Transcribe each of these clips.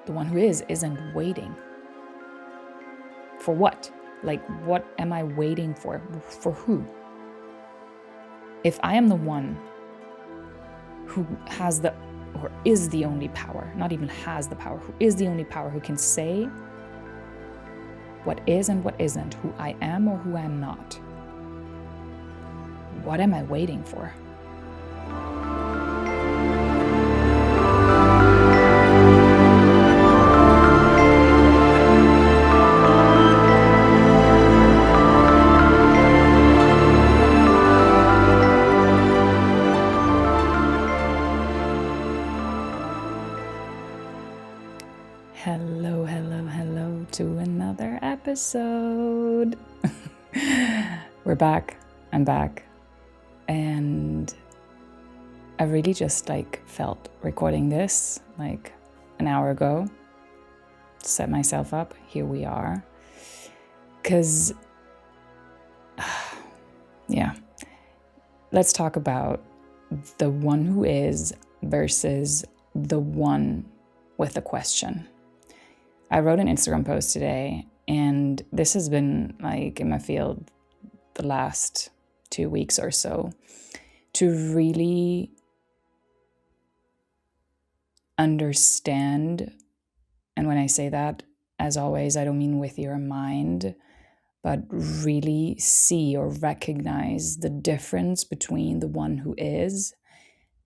The one who is isn't waiting. For what? Like, what am I waiting for? For who? If I am the one who has the, or is the only power, not even has the power, who is the only power, who can say what is and what isn't, who I am or who I am not, what am I waiting for? Hello to another episode. We're back. I'm back. And I really just felt recording this an hour ago. Set myself up. Here we are. 'Cause yeah. Let's talk about the one who is versus the one with a question. I wrote an Instagram post today, and this has been in my field the last 2 weeks or so, to really understand. And when I say that, as always, I don't mean with your mind, but really see or recognize the difference between the one who is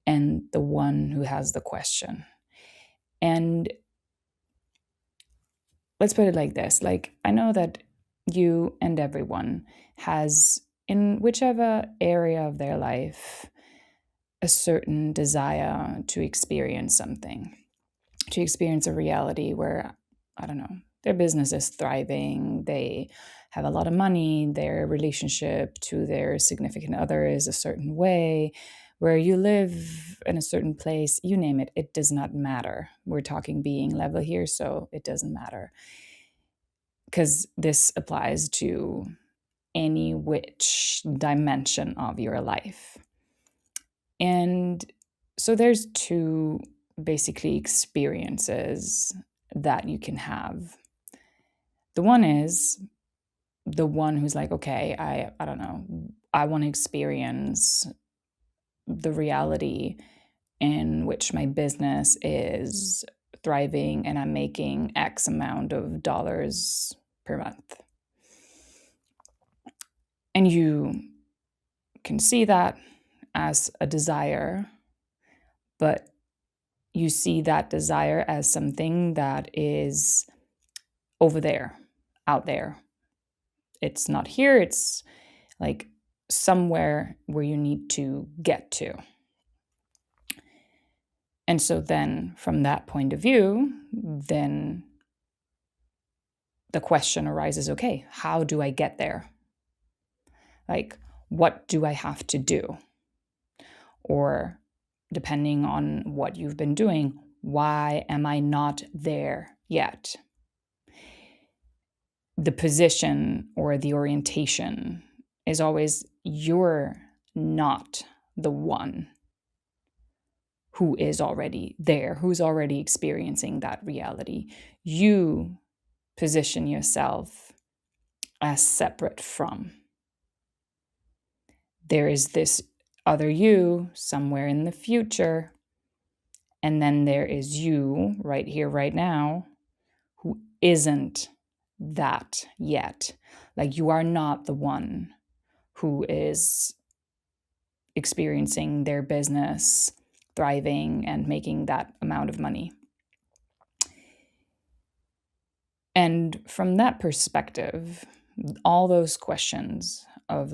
and the one who has the question. And let's put it like this. I know that you and everyone has, in whichever area of their life, a certain desire to experience something, to experience a reality where, I don't know, their business is thriving, they have a lot of money, their relationship to their significant other is a certain way, where you live in a certain place, you name it, it does not matter. We're talking being level here, so it doesn't matter. Because this applies to any which dimension of your life. And so there's two basically experiences that you can have. The one is the one who's okay, I don't know, I want to experience the reality in which my business is thriving and I'm making X amount of dollars per month. And you can see that as a desire, but you see that desire as something that is over there, out there. It's not here, it's somewhere where you need to get to. And so then from that point of view, then the question arises, okay, how do I get there? What do I have to do? Or depending on what you've been doing, why am I not there yet? The position or the orientation is always, you're not the one who is already there, who's already experiencing that reality. You position yourself as separate from. There is this other you somewhere in the future, and then there is you right here, right now, who isn't that yet. You are not the one who is experiencing their business thriving and making that amount of money. And from that perspective, all those questions of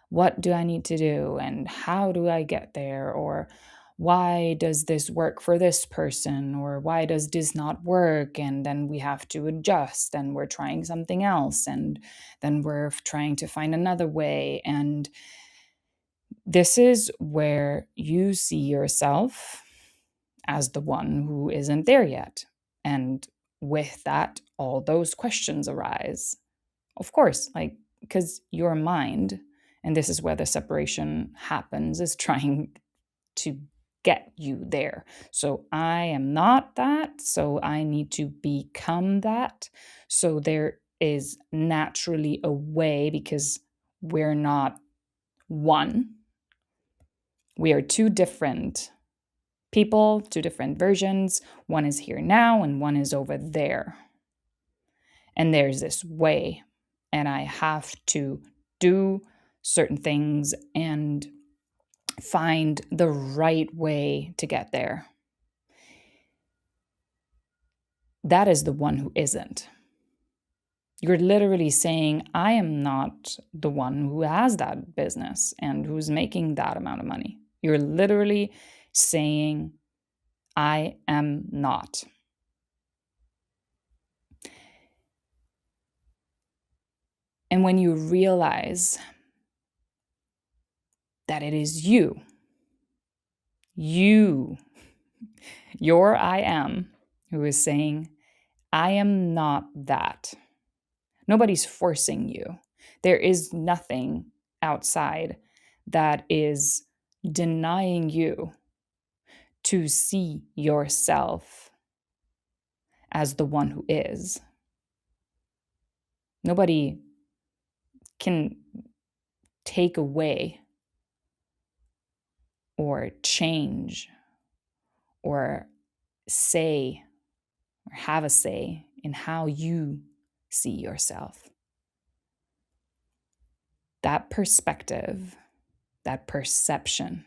what do I need to do and how do I get there, or why does this work for this person, or why does this not work, and then we have to adjust and we're trying something else and then we're trying to find another way. And this is where you see yourself as the one who isn't there yet. And with that, all those questions arise. Of course, because your mind, and this is where the separation happens, is trying to get you there. So I am not that, so I need to become that. So there is naturally a way, because we're not one. We are two different people, two different versions. One is here now and one is over there. And there's this way, and I have to do certain things and find the right way to get there. That is the one who isn't. You're literally saying, I am not the one who has that business and who's making that amount of money. You're literally saying, I am not. And when you realize that it is you, your I am, who is saying, I am not that. Nobody's forcing you. There is nothing outside that is denying you to see yourself as the one who is. Nobody can take away or change or say or have a say in how you see yourself. That perspective, that perception,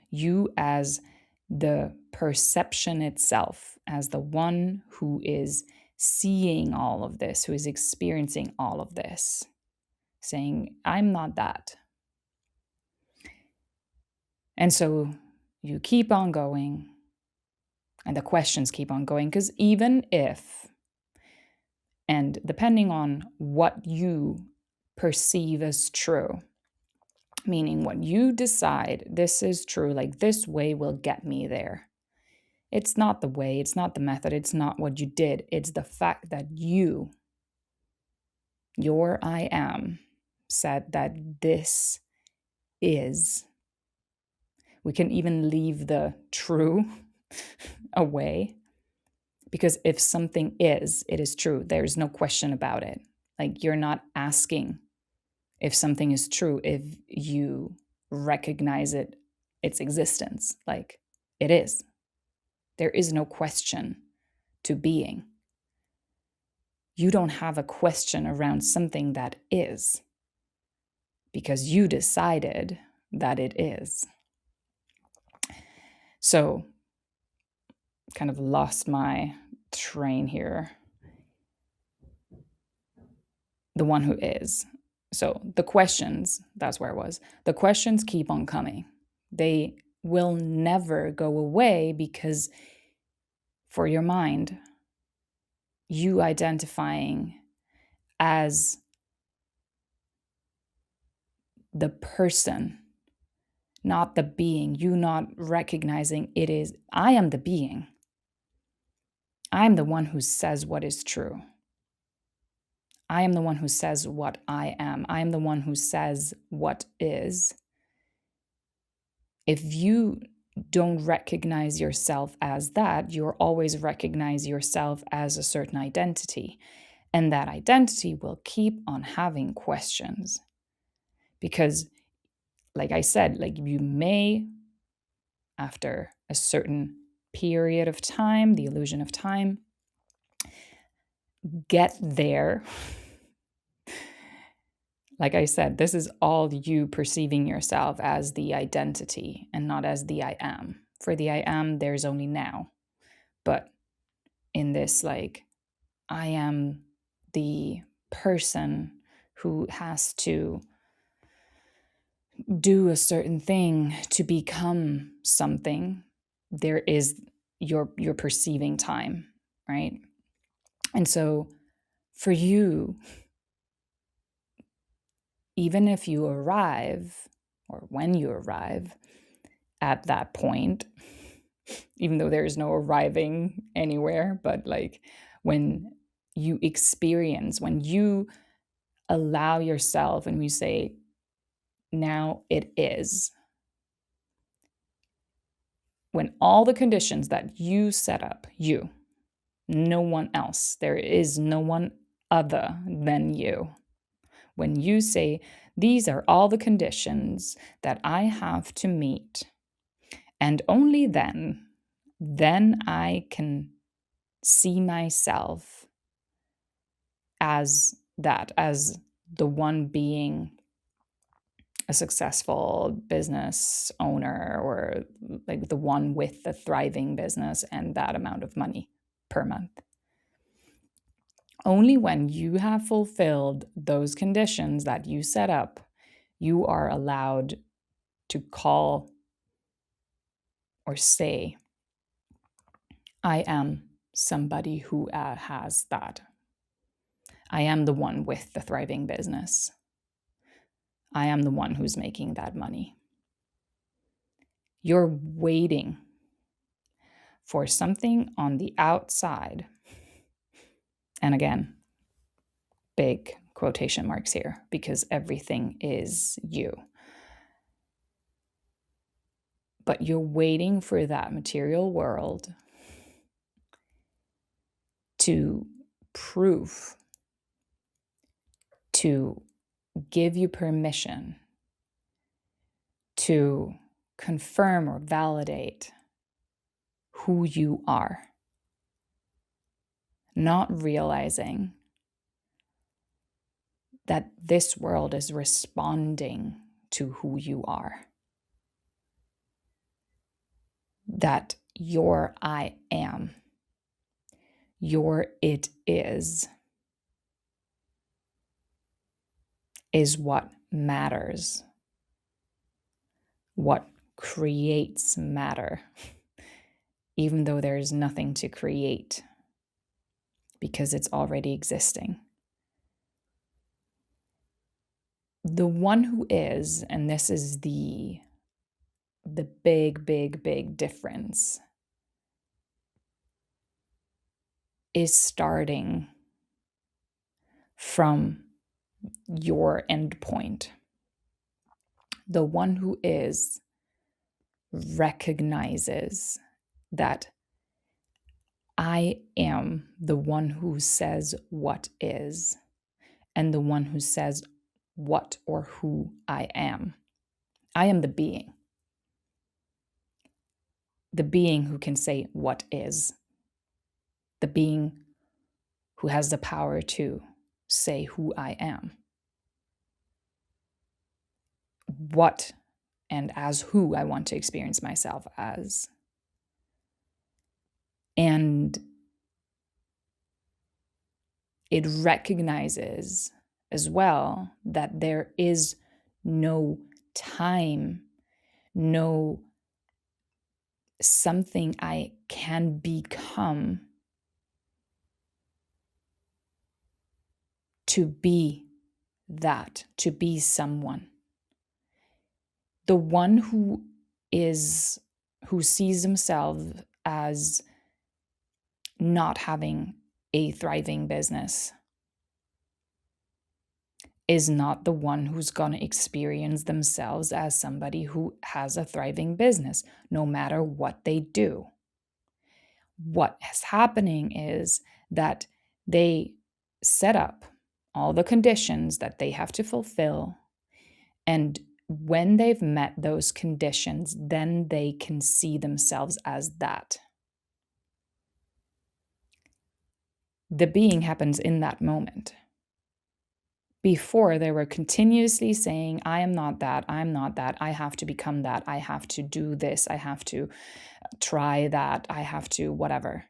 you as the perception itself, as the one who is seeing all of this, who is experiencing all of this, saying, I'm not that. And so you keep on going, and the questions keep on going, because even if, and depending on what you perceive as true, meaning what you decide this is true, like this way will get me there. It's not the way, it's not the method, it's not what you did. It's the fact that your I am, said that this is. We can even leave the true away, because if something is, it is true. There's no question about it. Like, you're not asking if something is true if you recognize its existence. Like, it is. There is no question to being. You don't have a question around something that is, because you decided that it is. So, kind of lost my train here. The one who is. So the questions, that's where I was. The questions keep on coming. They will never go away, because for your mind, you identifying as the person, not the being, you not recognizing it is, I am the being. I'm the one who says what is true. I am the one who says what I am. I am the one who says what is. If you don't recognize yourself as that, you'll always recognize yourself as a certain identity. And that identity will keep on having questions. Because, like I said, like, you may, after a certain period of time, the illusion of time, get there. Like I said, this is all you perceiving yourself as the identity and not as the I am. For the I am, there's only now. But in this, like, I am the person who has to do a certain thing to become something, there is your perceiving time, right? And so for you, even if you arrive, or when you arrive at that point, even though there is no arriving anywhere, but like when you experience, when you allow yourself and we say, now it is, when all the conditions that you set up, you, no one else, there is no one other than you. When you say, these are all the conditions that I have to meet, and only then I can see myself as that, as the one being a successful business owner, or like the one with the thriving business and that amount of money per month. Only when you have fulfilled those conditions that you set up, you are allowed to call or say, I am somebody who has that. I am the one with the thriving business. I am the one who's making that money. You're waiting for something on the outside. And again, big quotation marks here, because everything is you. But you're waiting for that material world to prove, to give you permission, to confirm or validate who you are. Not realizing that this world is responding to who you are. That your I am, your it is what matters, what creates matter, even though there is nothing to create, because it's already existing. The one who is, and this is the big difference, is starting from your end point. The one who is recognizes that I am the one who says what is, and the one who says what or who I am. I am the being who can say what is, the being who has the power to say who I am. What and as who I want to experience myself as. And it recognizes as well that there is no time, no something I can become to be that, to be someone. The one who sees himself as not having a thriving business is not the one who's going to experience themselves as somebody who has a thriving business, no matter what they do. What is happening is that they set up all the conditions that they have to fulfill, and when they've met those conditions, then they can see themselves as that. The being happens in that moment. Before, they were continuously saying, I am not that, I'm not that, I have to become that, I have to do this, I have to try that, I have to whatever.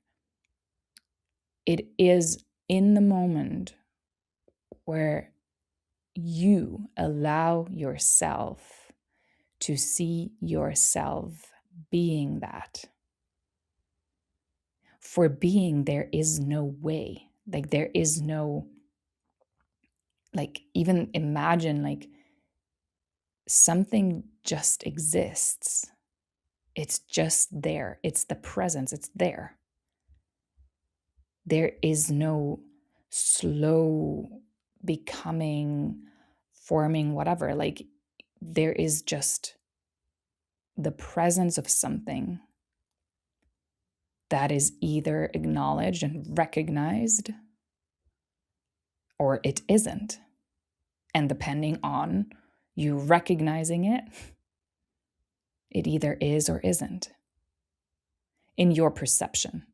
It is in the moment where you allow yourself to see yourself being that. For being, there is no way. Like, there is no, like, even imagine, like, something just exists. It's just there. It's the presence. It's there. There is no slow becoming, forming, whatever. Like, there is just the presence of something that is either acknowledged and recognized or it isn't. And depending on you recognizing it, it either is or isn't in your perception.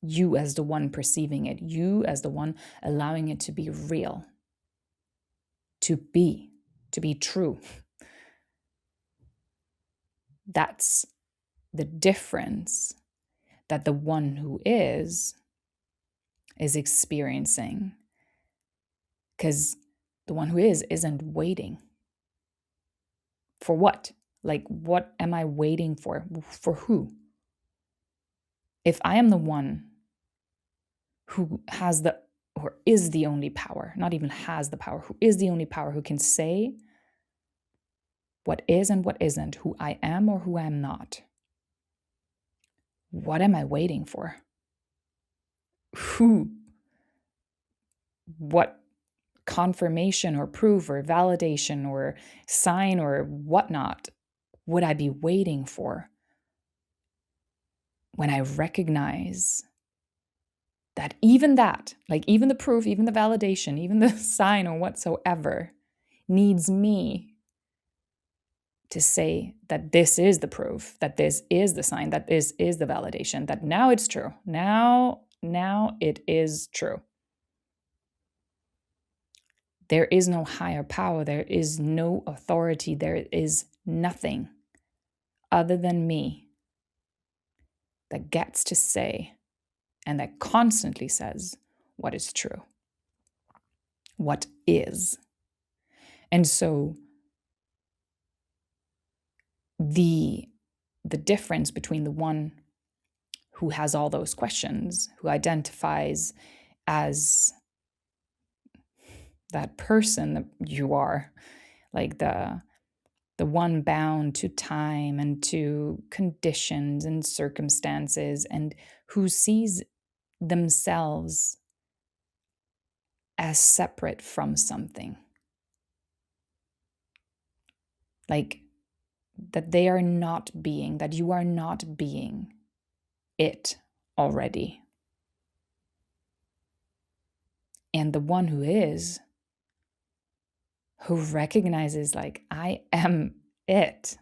You as the one perceiving it, you as the one allowing it to be real, to be true. That's the difference that the one who is experiencing. Because the one who is isn't waiting. For what? Like, what am I waiting for? For who? If I am the one who has the, or is the only power, not even has the power, who is the only power, who can say what is and what isn't, who I am or who I am not, what am I waiting for? Who? What confirmation or proof or validation or sign or whatnot would I be waiting for when I recognize that, like even the proof, even the validation, even the sign or whatsoever needs me to say that this is the proof, that this is the sign, that this is the validation, that now it's true. Now it is true. There is no higher power. There is no authority. There is nothing other than me that gets to say and that constantly says what is true, what is. And so the difference between the one who has all those questions, who identifies as that person that you are, like the one bound to time and to conditions and circumstances, and who sees themselves as separate from something. Like that they are not being, that you are not being it already. And the one who is, who recognizes, like, I am it,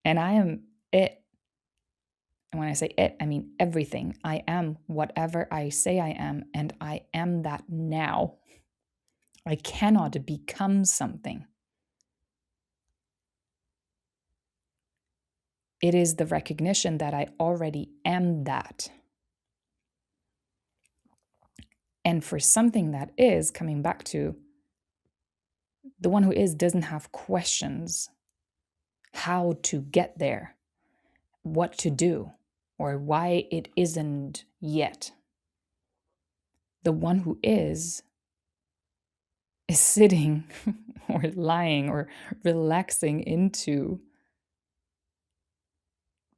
and I am it. And when I say it, I mean everything. I am whatever I say I am, and I am that now. I cannot become something. It is the recognition that I already am that. And for something that is, coming back to the one who is, doesn't have questions how to get there, what to do, or why it isn't yet. The one who is sitting or lying or relaxing into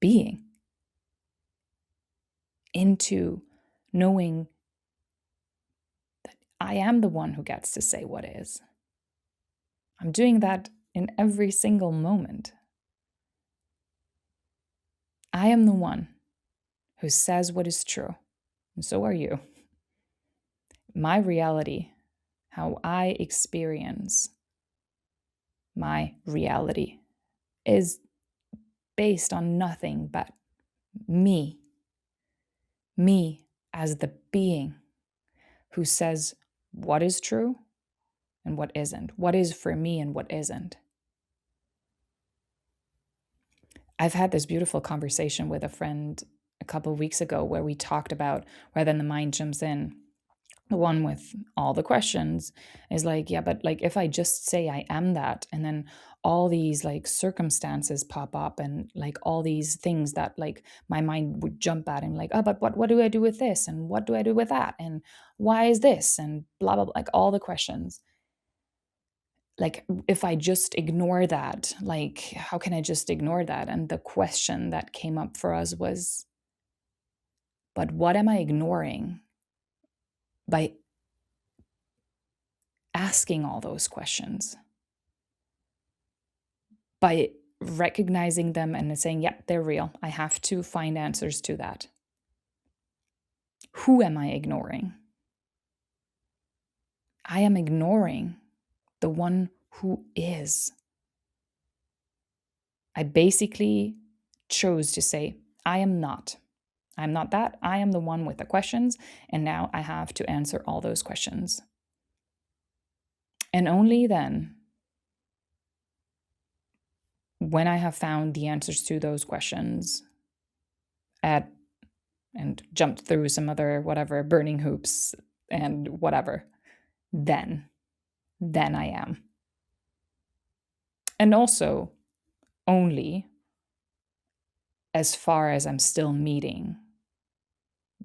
being, into knowing that I am the one who gets to say what is. I'm doing that in every single moment. I am the one who says what is true, and so are you. My reality, how I experience my reality, is based on nothing but me. Me as the being who says what is true and what isn't, what is for me and what isn't. I've had this beautiful conversation with a friend a couple of weeks ago where we talked about where then the mind jumps in. The one with all the questions is like, yeah, but like if I just say I am that, and then all these like circumstances pop up and like all these things that like my mind would jump at, and like, oh, but what do I do with this? And what do I do with that? And why is this? And blah, blah, blah, like all the questions. Like if I just ignore that, like how can I just ignore that? And the question that came up for us was, but what am I ignoring by asking all those questions, by recognizing them and saying, yep, they're real. I have to find answers to that. Who am I ignoring? I am ignoring the one who is. I basically chose to say, I am not. I'm not that. I am the one with the questions, and now I have to answer all those questions. And only then, when I have found the answers to those questions and jumped through some other whatever burning hoops and whatever, then I am. And also only as far as I'm still meeting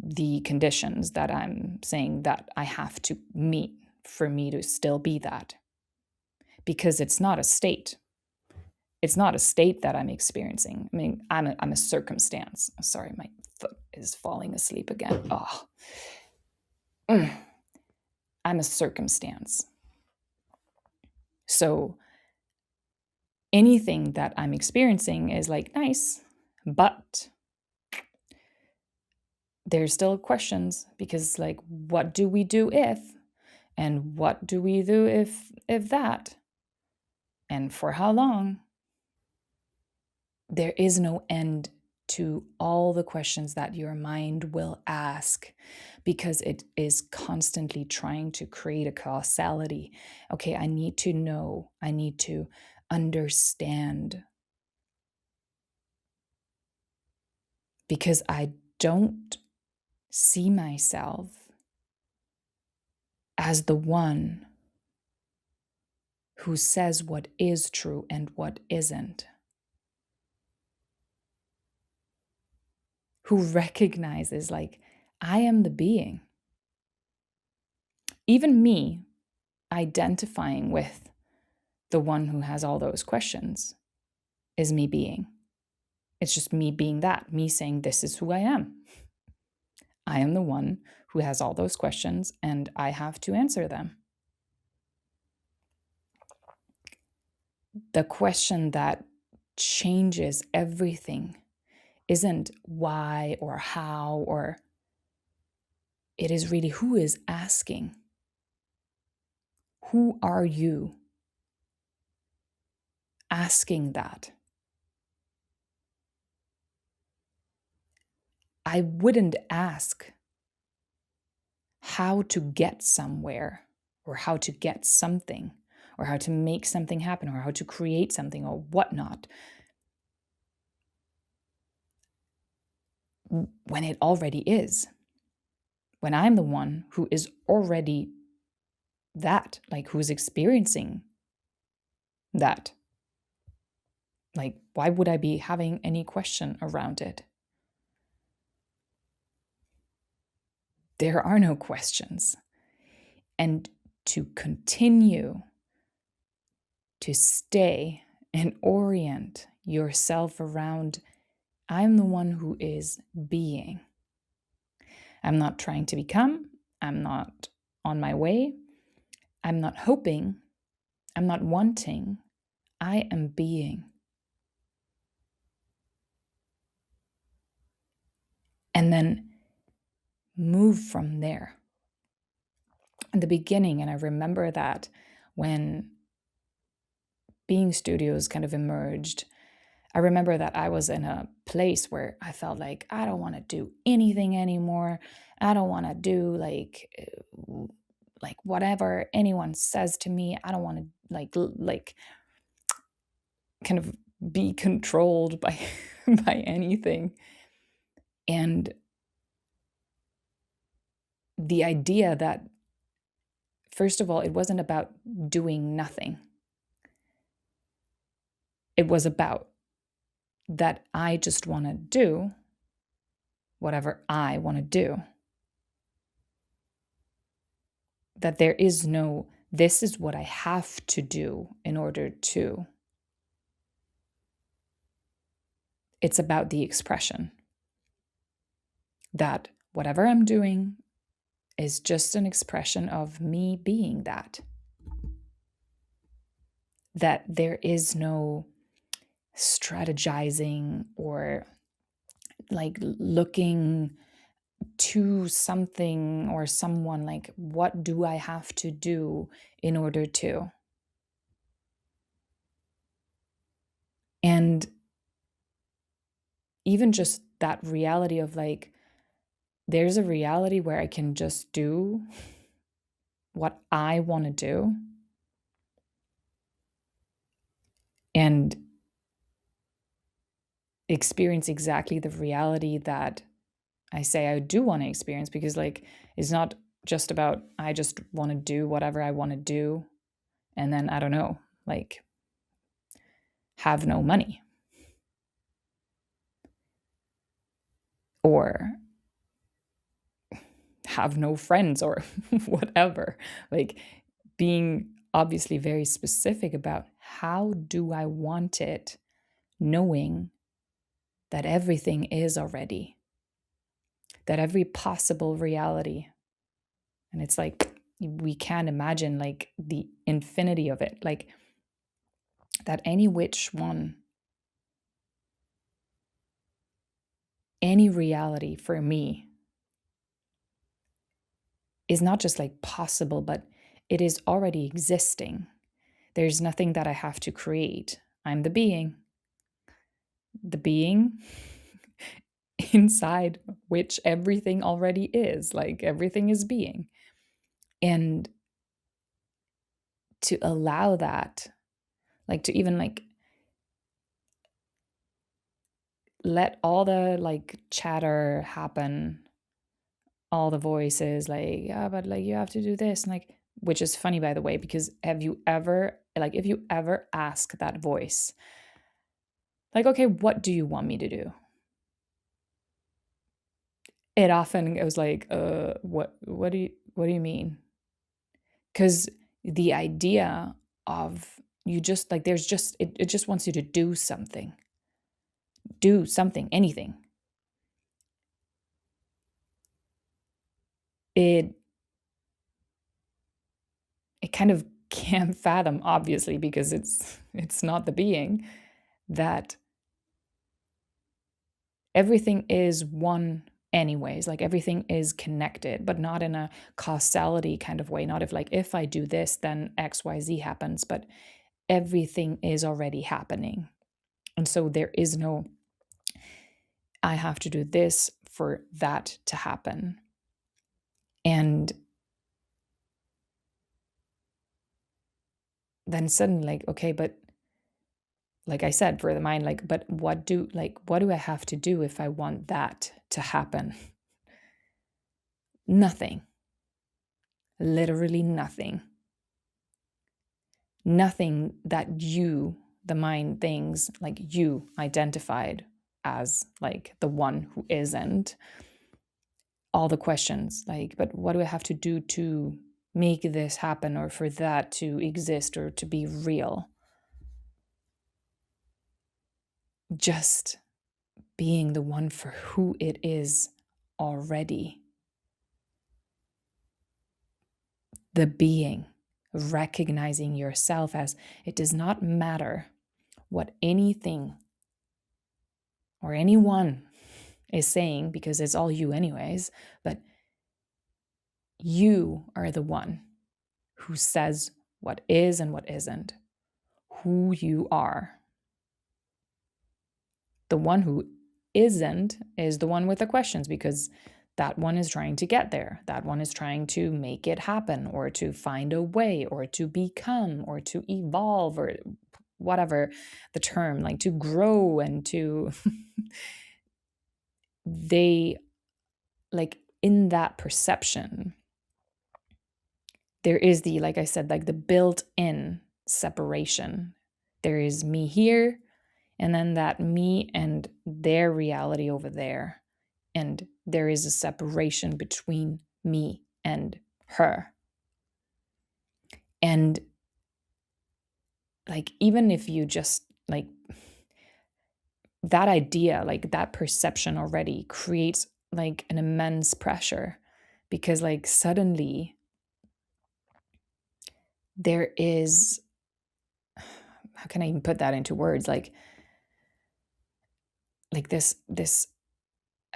the conditions that I'm saying that I have to meet for me to still be that. Because it's not a state. It's not a state that I'm experiencing. I mean, I'm a circumstance. Sorry, my foot is falling asleep again. Oh. I'm a circumstance. So anything that I'm experiencing is like nice, but there's still questions because like, what do we do if, and what do we do if that, and for how long? There is no end to all the questions that your mind will ask because it is constantly trying to create a causality. Okay, I need to know, I need to understand because I don't see myself as the one who says what is true and what isn't, who recognizes like, I am the being. Even me identifying with the one who has all those questions is me being. It's just me being that, me saying, this is who I am. I am the one who has all those questions and I have to answer them. The question that changes everything isn't why or how, or it is really who is asking. Who are you asking that? I wouldn't ask how to get somewhere or how to get something or how to make something happen or how to create something or whatnot when it already is. When I'm the one who is already that, like who's experiencing that. Like, why would I be having any question around it? There are no questions. And to continue to stay and orient yourself around, I'm the one who is being. I'm not trying to become. I'm not on my way. I'm not hoping. I'm not wanting. I am being. And then move from there. In the beginning, and I remember that when Being Studios kind of emerged, I remember that I was in a place where I felt like I don't want to do anything anymore. I don't want to do like whatever anyone says to me. I don't want to like kind of be controlled by by anything. And the idea that, first of all, it wasn't about doing nothing. It was about that I just want to do whatever I want to do. That there is no, this is what I have to do in order to. It's about the expression. That whatever I'm doing is just an expression of me being that. That there is no strategizing or like looking to something or someone, like, what do I have to do in order to? And even just that reality of like, there's a reality where I can just do what I want to do and experience exactly the reality that I say I do want to experience, because like it's not just about I just want to do whatever I want to do and then I don't know, like have no money or have no friends or whatever. Like being obviously very specific about how do I want it, knowing that everything is already, that every possible reality. And it's like we can't imagine like the infinity of it. Like that any which one, any reality for me is not just like possible, but it is already existing. There's nothing that I have to create. I'm the being inside which everything already is. Like everything is being. And to allow that, like to even like let all the like chatter happen, all the voices like, yeah, but like you have to do this, and like, which is funny by the way, because have you ever, like if you ever ask that voice, like, okay, what do you want me to do? It often goes like, what do you mean? Because the idea of you just like, there's just, it just wants you to do something, anything. It kind of can't fathom, obviously, because it's not the being, that everything is one anyways, like everything is connected, but not in a causality kind of way, not if like if I do this then xyz happens, but everything is already happening. And so there is no I have to do this for that to happen. And then suddenly like, okay, but like I said, for the mind, like, but what do I have to do if I want that to happen? Nothing. Literally nothing. Nothing that you, the mind, things like you identified as like the one who isn't. All the questions like, but what do I have to do to make this happen or for that to exist or to be real? Just being the one for who it is already. The being, recognizing yourself as it does not matter what anything or anyone is saying, because it's all you anyways, but you are the one who says what is and what isn't, who you are. The one who isn't is the one with the questions, because that one is trying to get there. That one is trying to make it happen or to find a way or to become or to evolve or whatever the term, like to grow and to they like in that perception there is the, like I said, like the built-in separation. There is me here and then that me and their reality over there, and there is a separation between me and her. And like even if you just like that idea, like that perception already creates like an immense pressure, because like suddenly there is, how can I even put that into words, like like this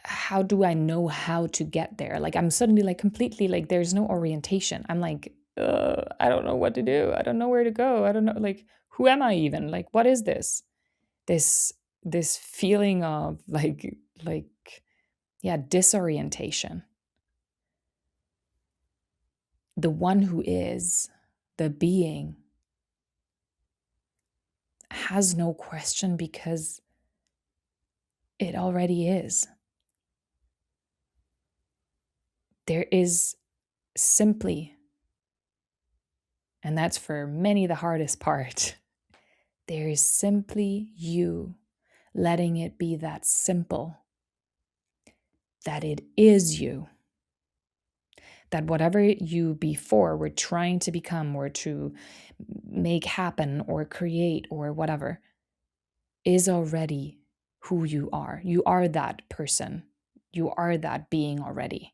how do I know how to get there? Like I'm suddenly like completely like there's no orientation. I'm like, I don't know what to do. I don't know where to go. I don't know, like, who am I even? Like, what is this? This this feeling of like yeah, disorientation. The one who is, the being, has no question because it already is. There is simply, and that's for many the hardest part, there is simply you letting it be that simple, that it is you, that whatever you before were trying to become or to make happen or create or whatever is already who you are. You are that person. You are that being already.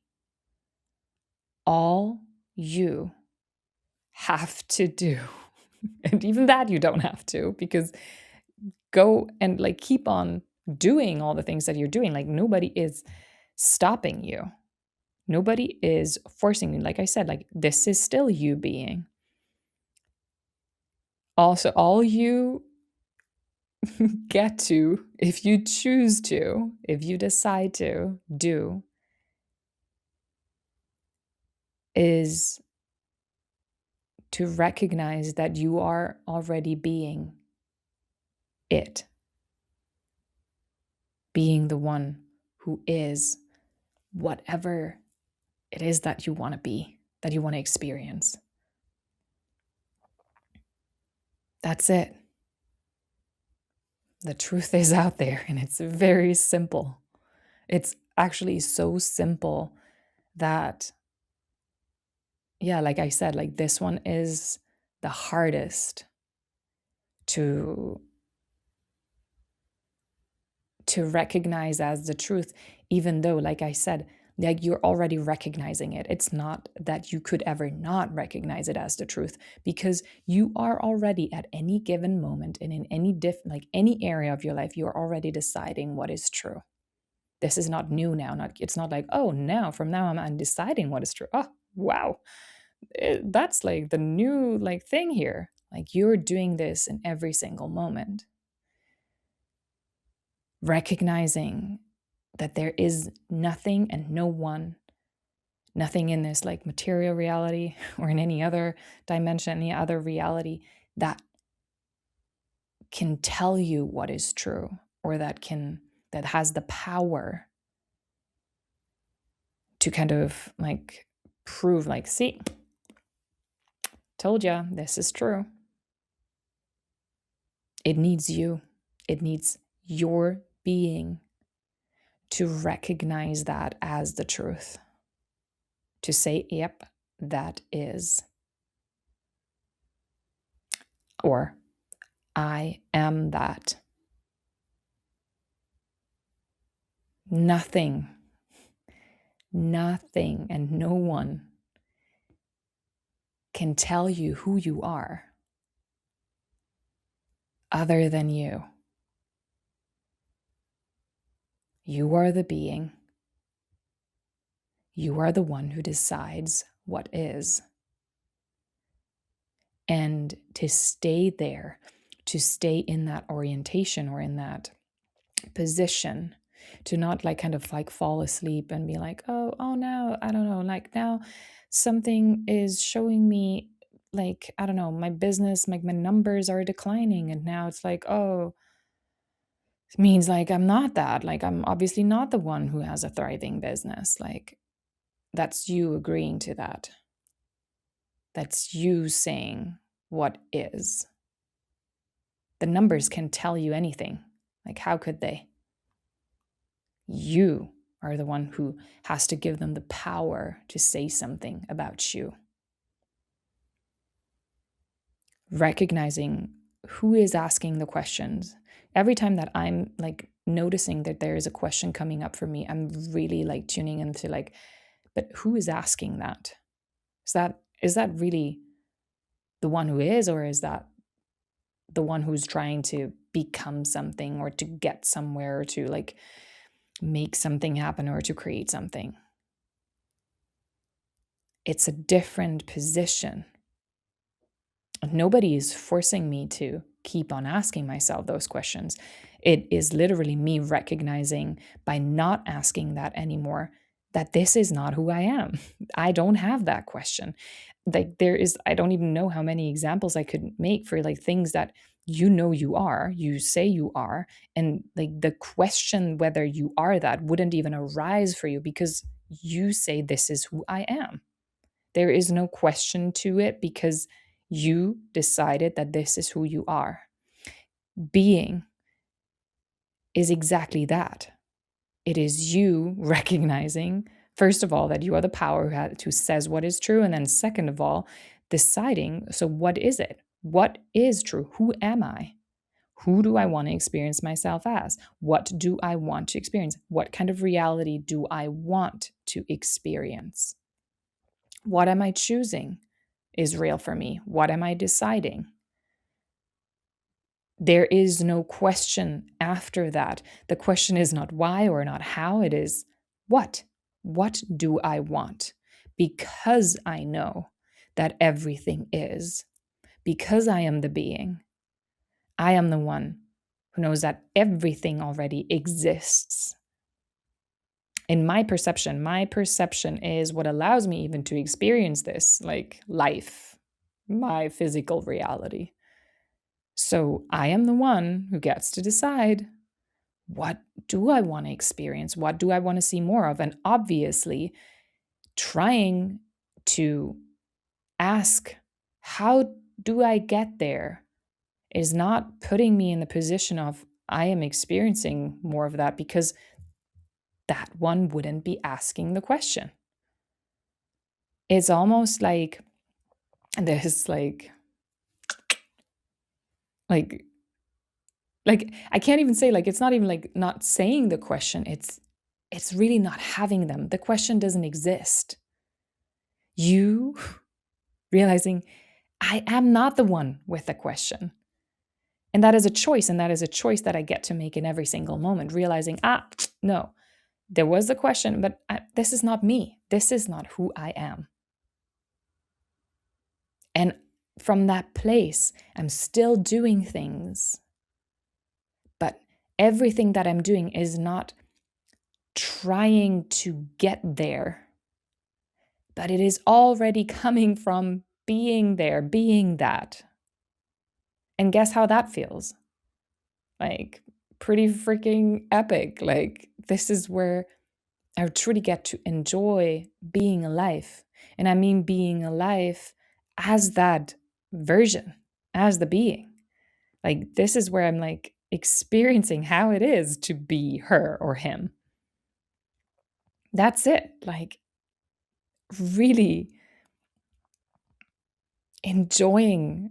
All you have to do, and even that you don't have to, because go and like keep on doing all the things that you're doing. Like nobody is stopping you. Nobody is forcing you. Like I said, like this is still you being. Also, all you get to, if you choose to, if you decide to do, is to recognize that you are already being it, being the one who is whatever it is that you want to be, that you want to experience. That's it. The truth is out there and it's very simple. It's actually so simple that, yeah, like I said, like this one is the hardest to recognize as the truth, even though, like I said, like you're already recognizing it. It's not that you could ever not recognize it as the truth, because you are already at any given moment and in any like any area of your life, you're already deciding what is true. This is not new now. It's not like, oh, now from now I'm deciding what is true. Oh, wow. That's like the new like thing here. Like you're doing this in every single moment. Recognizing that there is nothing and no one, nothing in this like material reality or in any other dimension, any other reality that can tell you what is true, or that has the power to kind of like prove, like, see, told ya, this is true. It needs you. It needs your being to recognize that as the truth. To say, yep, that is. Or, I am that. Nothing and no one can tell you who you are other than you. You are the being. You are the one who decides what is. And to stay there, to stay in that orientation or in that position, to not like kind of like fall asleep and be like, oh, now, I don't know, like now something is showing me like, I don't know, my business, like my numbers are declining. And now it's like, oh, it means like I'm not that. Like I'm obviously not the one who has a thriving business. Like that's you agreeing to that. That's you saying what is. The numbers can tell you anything. Like, how could they? You are the one who has to give them the power to say something about you. Recognizing who is asking the questions. Every time that I'm like noticing that there is a question coming up for me, I'm really like tuning into like, but who is asking that? Is that really the one who is, or is that the one who's trying to become something or to get somewhere or to like make something happen or to create something. It's a different position. Nobody is forcing me to keep on asking myself those questions. It is literally me recognizing by not asking that anymore that this is not who I am. I don't have that question. Like I don't even know how many examples I could make for like things that you say you are, and like the question whether you are that wouldn't even arise for you because you say this is who I am. There is no question to it because you decided that this is who you are. Being is exactly that. It is you recognizing, first of all, that you are the power who says what is true. And then, second of all, deciding, so what is it? What is true? Who am I? Who do I want to experience myself as? What do I want to experience? What kind of reality do I want to experience? What am I choosing is real for me? What am I deciding? There is no question after that. The question is not why or not how, it is what? What do I want? Because I know that everything is, because I am the being, I am the one who knows that everything already exists. In my perception is what allows me even to experience this, like life, my physical reality. So I am the one who gets to decide, what do I want to experience? What do I want to see more of? And obviously, trying to ask, how do I get there, is not putting me in the position of I am experiencing more of that, because that one wouldn't be asking the question. It's almost like this like I can't even say, like, it's not even like not saying the question, it's really not having them. The question doesn't exist. You realizing I am not the one with the question. And that is a choice, and that is a choice that I get to make in every single moment, realizing, no, there was the question, but this is not me. This is not who I am. And from that place, I'm still doing things, but everything that I'm doing is not trying to get there, but it is already coming from being there, being that. And guess how that feels? Like, pretty freaking epic. Like, this is where I truly get to enjoy being alive. And I mean being alive as that version, as the being. Like, this is where I'm like experiencing how it is to be her or him. That's it. Like, really enjoying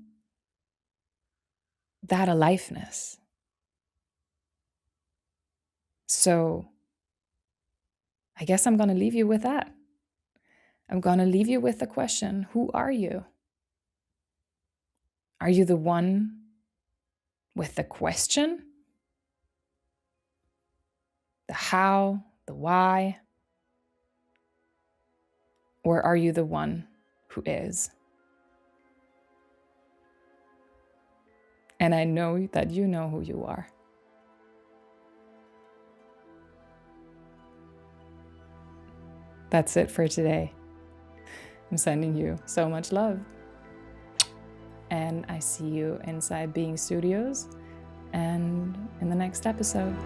that aliveness. So I guess I'm going to leave you with that. I'm going to leave you with the question, who are you? Are you the one with the question? The how, the why? Or are you the one who is? And I know that you know who you are. That's it for today. I'm sending you so much love. And I see you inside Being Studios and in the next episode.